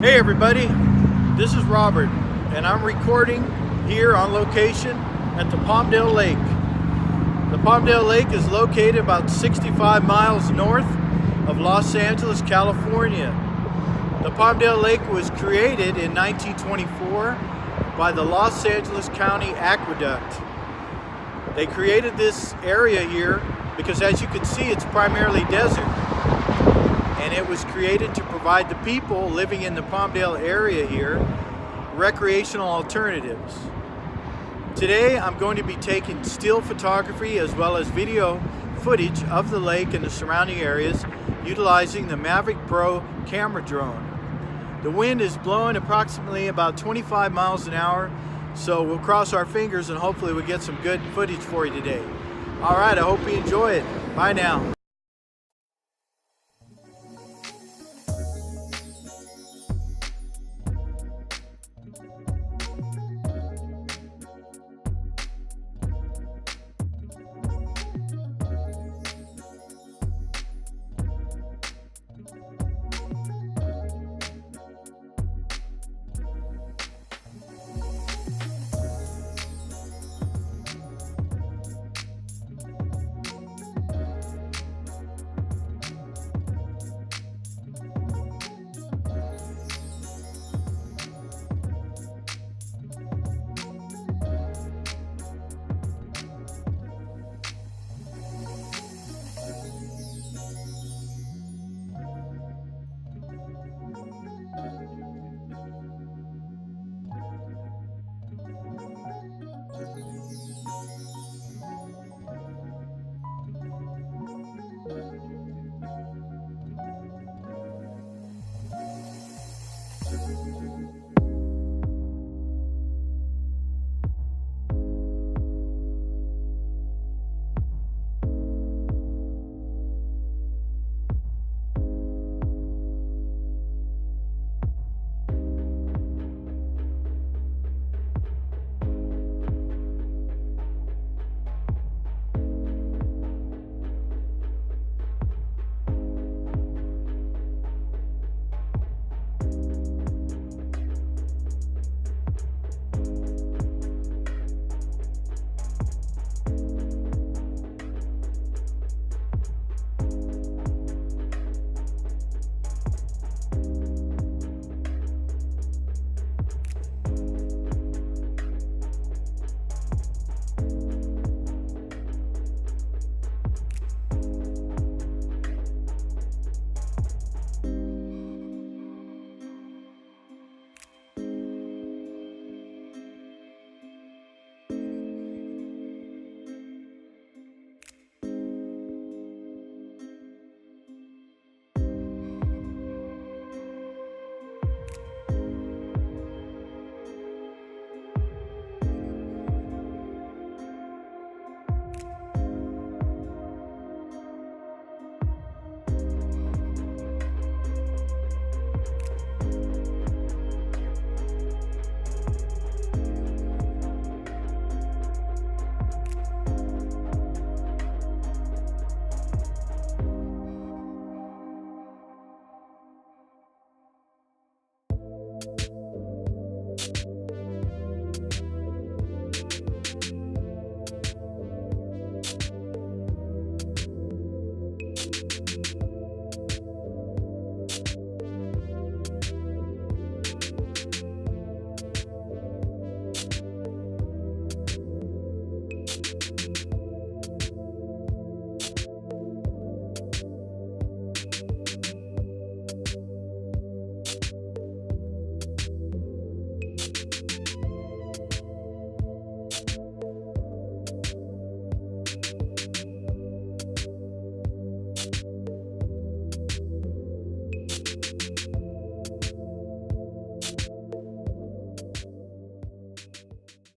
Hey everybody, this is Robert, and I'm recording here on location at the Palmdale Lake. The Palmdale Lake is located about 65 miles north of Los Angeles, California. The Palmdale Lake was created in 1924 by the Los Angeles County Aqueduct. They created this area here because, as you can see, it's primarily desert. And it was created to provide the people living in the Palmdale area here recreational alternatives. Today I'm going to be taking still photography as well as video footage of the lake and the surrounding areas utilizing the Mavic Pro camera drone. The wind is blowing approximately about 25 miles an hour, so we'll cross our fingers and hopefully we'll get some good footage for you today. Alright, I hope you enjoy it. Bye now.